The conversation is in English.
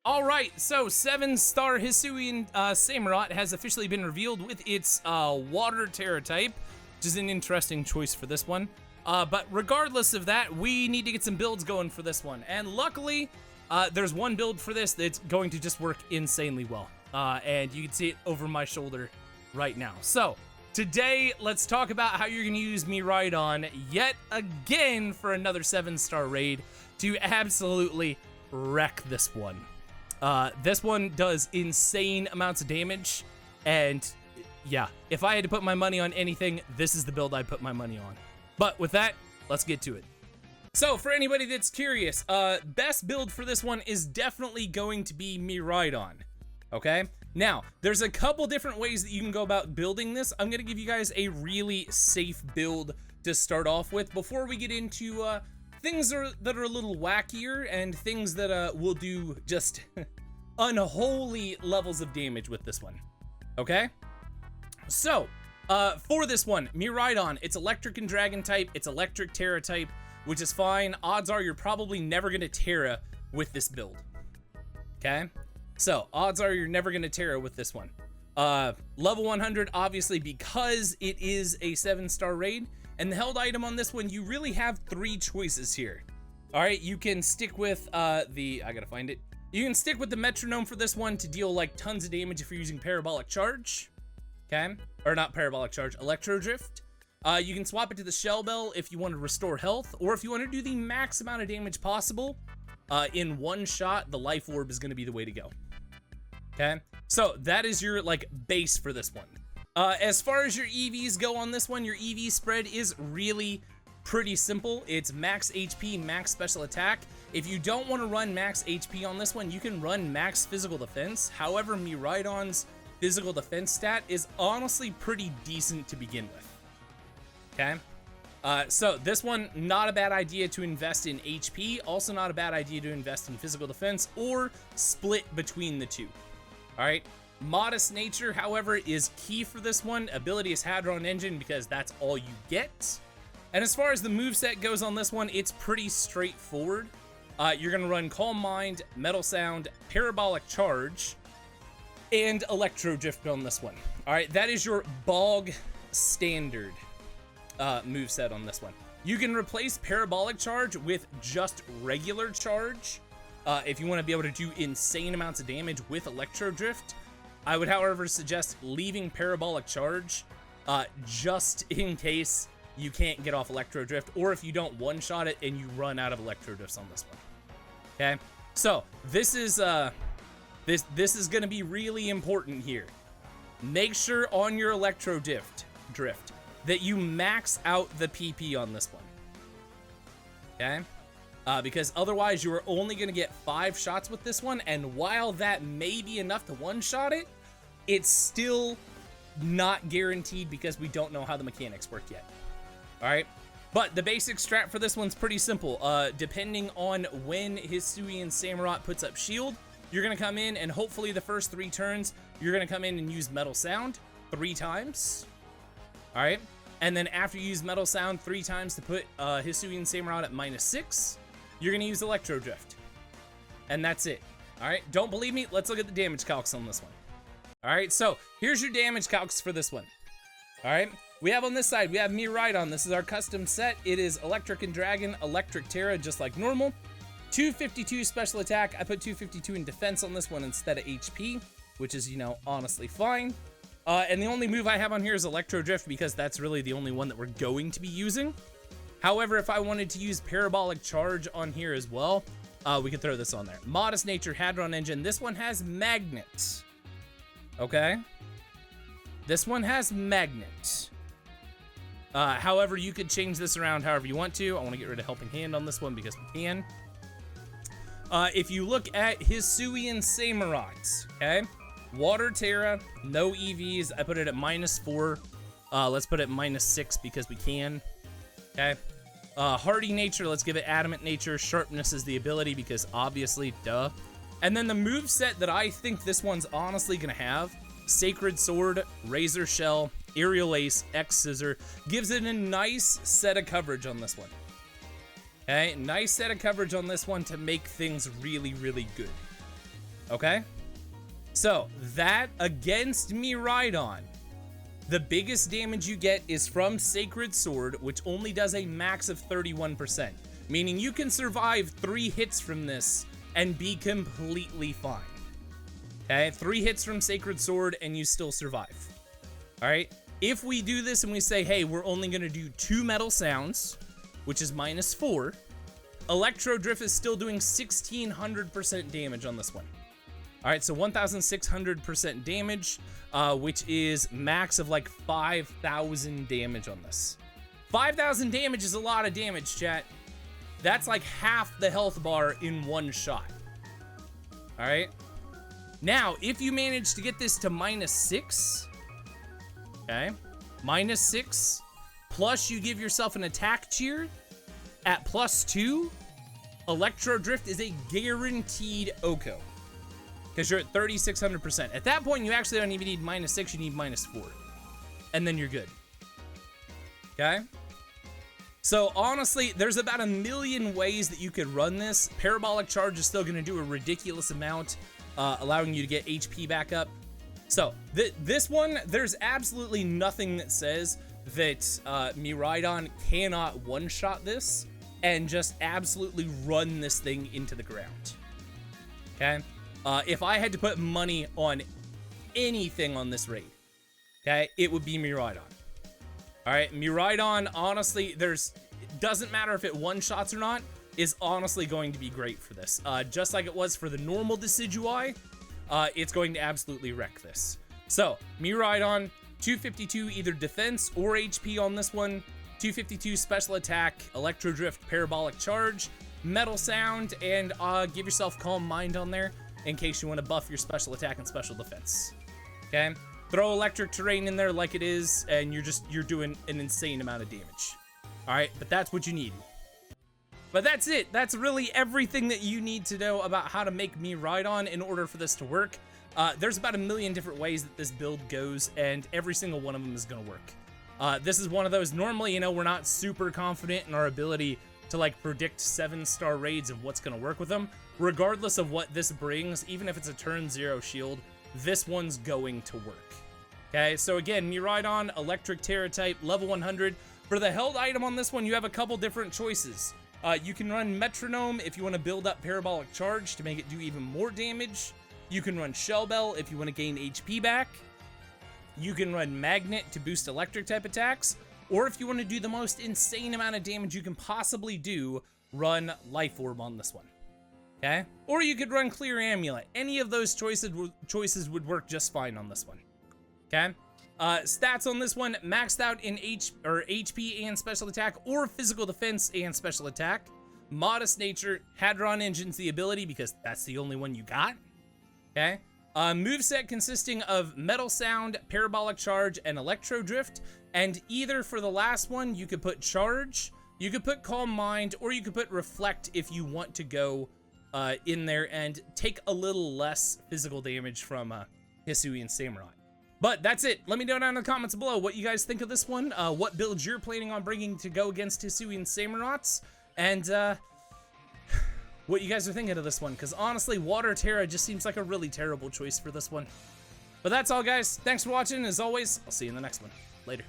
Alright, so 7-star HISUIAN Samurott has officially been revealed with its Water Tera type, which is an interesting choice for this one. But regardless of that, we need to get some builds going for this one. And luckily, there's one build for this that's going to just work insanely well. And you can see it over my shoulder right now. So, today, let's talk about how you're going to use MIRAIDON yet again for another 7-star raid to absolutely wreck this one. This one does insane amounts of damage, and yeah, if I had to put my money on anything, this is the build I'd put my money on. But with that, let's get to it. So, for anybody that's curious, best build for this one is definitely going to be MIRAIDON, okay? Now, there's a couple different ways that you can go about building this. I'm gonna give you guys a really safe build to start off with before we get into, things that are a little wackier and things that will do just unholy levels of damage with this one. Okay? So, for this one, MIRAIDON, it's electric and dragon type, it's electric Tera type, which is fine. Odds are you're probably never gonna Tera with this build. Okay? So, odds are you're never gonna Tera with this one. Level 100, obviously, because it is a 7-star raid. And the held item on this one, you really have 3 choices here. All right, you can stick with I gotta find it. You can stick with the metronome for this one to deal like tons of damage if you're using parabolic charge. Okay, or not parabolic charge, electro drift. You can swap it to the shell bell if you want to restore health, or if you want to do the max amount of damage possible in one shot, the life orb is gonna be the way to go. Okay, so that is your like base for this one. As far as your EVs go on this one, your EV spread is really pretty simple. It's max HP, max special attack. If you don't want to run max HP on this one, you can run max physical defense. However, MIRAIDON's physical defense stat is honestly pretty decent to begin with. Okay? So this one, not a bad idea to invest in HP. Also not a bad idea to invest in physical defense or split between the two. All right? Modest nature, however, is key for this one. Ability is Hadron Engine because that's all you get. And as far as the moveset goes on this one, it's pretty straightforward. You're going to run Calm Mind, Metal Sound, Parabolic Charge, and Electro Drift on this one. All right, that is your bog standard moveset on this one. You can replace Parabolic Charge with just regular charge if you want to be able to do insane amounts of damage with Electro Drift. I would, however, suggest leaving Parabolic Charge just in case you can't get off Electro Drift, or if you don't one-shot it and you run out of Electro Drifts on this one. Okay, so this is this is going to be really important here. Make sure on your Electro Drift that you max out the PP on this one. Okay. Because otherwise you are only going to get 5 shots with this one, and while that may be enough to one-shot it, it's still not guaranteed because we don't know how the mechanics work yet. All right, but the basic strat for this one's pretty simple. Depending on when HISUIAN Samurott puts up shield, you're going to come in and hopefully the first 3 turns, you're going to come in and use Metal Sound 3 times. All right, and then after you use Metal Sound 3 times to put HISUIAN Samurott at -6, you're going to use Electro Drift. And that's it. All right, don't believe me? Let's look at the damage calcs on this one. All right, so here's your damage calcs for this one. All right, we have on this side, we have MIRAIDON. This is our custom set. It is Electric and Dragon, Electric Tera, just like normal. 252 special attack. I put 252 in defense on this one instead of HP, which is, you know, honestly fine. And the only move I have on here is Electro Drift because that's really the only one that we're going to be using. However, if I wanted to use Parabolic Charge on here as well, we could throw this on there. Modest Nature, Hadron Engine. This one has Magnet. Okay? This one has Magnet. However, you could change this around however you want to. I want to get rid of Helping Hand on this one because we can. If you look at HISUIAN Samurott, okay? Water Tera, no EVs. I put it at -4. Let's put it at -6 because we can. Okay. Hardy Nature, let's give it Adamant Nature. Sharpness is the ability because obviously, duh. And then the moveset that I think this one's honestly going to have, Sacred Sword, Razor Shell, Aerial Ace, X Scissor, gives it a nice set of coverage on this one. Okay, nice set of coverage on this one to make things really, really good. Okay? So, that against Miraidon, the biggest damage you get is from Sacred Sword, which only does a max of 31%. Meaning you can survive 3 hits from this and be completely fine. Okay? 3 hits from Sacred Sword and you still survive. Alright? If we do this and we say, hey, we're only going to do 2 Metal Sounds, which is -4, Electro Drift is still doing 1600% damage on this one. Alright, so 1600% damage, which is max of like 5,000 damage on this. 5,000 damage is a lot of damage, chat. That's like half the health bar in one shot. Alright? Now, if you manage to get this to -6, okay, -6, plus you give yourself an attack cheer at +2, Electro Drift is a guaranteed OHKO. Because you're at 3,600%. At that point, you actually don't even need -6, you need -4. And then you're good. Okay? So honestly, there's about 1 million ways that you could run this. Parabolic Charge is still going to do a ridiculous amount, allowing you to get HP back up. So this one, there's absolutely nothing that says that Miraidon cannot one-shot this and just absolutely run this thing into the ground. Okay? If I had to put money on anything on this raid, okay, it would be Miraidon. Alright, Miraidon, honestly, it doesn't matter if it one-shots or not, is honestly going to be great for this. Just like it was for the normal Decidueye, it's going to absolutely wreck this. So, Miraidon, 252 either defense or HP on this one, 252 special attack, Electro Drift, Parabolic Charge, Metal Sound, and give yourself Calm Mind on there in case you want to buff your special attack and special defense. Okay? Throw Electric Terrain in there like it is, and you're doing an insane amount of damage. Alright, but that's what you need. But that's it. That's really everything that you need to know about how to make Miraidon in order for this to work. There's about 1 million different ways that this build goes, and every single one of them is going to work. This is one of those, normally, you know, we're not super confident in our ability to, like, predict 7-star raids of what's going to work with them. Regardless of what this brings, even if it's a turn 0 shield, this one's going to work. Okay, so again, Miraidon, Electric Tera type, level 100. For the held item on this one, you have a couple different choices. You can run Metronome if you want to build up Parabolic Charge to make it do even more damage. You can run Shell Bell if you want to gain HP back. You can run Magnet to boost Electric type attacks. Or if you want to do the most insane amount of damage you can possibly do, run Life Orb on this one. Okay? Or you could run Clear Amulet. Any of those choices would work just fine on this one. Okay? Stats on this one, maxed out in HP and special attack, or physical defense and special attack. Modest nature, Hadron Engine's the ability because that's the only one you got. Okay? Moveset consisting of Metal Sound, Parabolic Charge, and Electro Drift. And either for the last one, you could put Charge, you could put Calm Mind, or you could put Reflect if you want to go in there and take a little less physical damage from HISUIan Samurott. But that's it. Let me know down in the comments below what you guys think of this one, what builds you're planning on bringing to go against HISUIan Samurotts, and what you guys are thinking of this one, because honestly, Water Tera just seems like a really terrible choice for this one. But that's all, guys. Thanks for watching. As always, I'll see you in the next one. Later.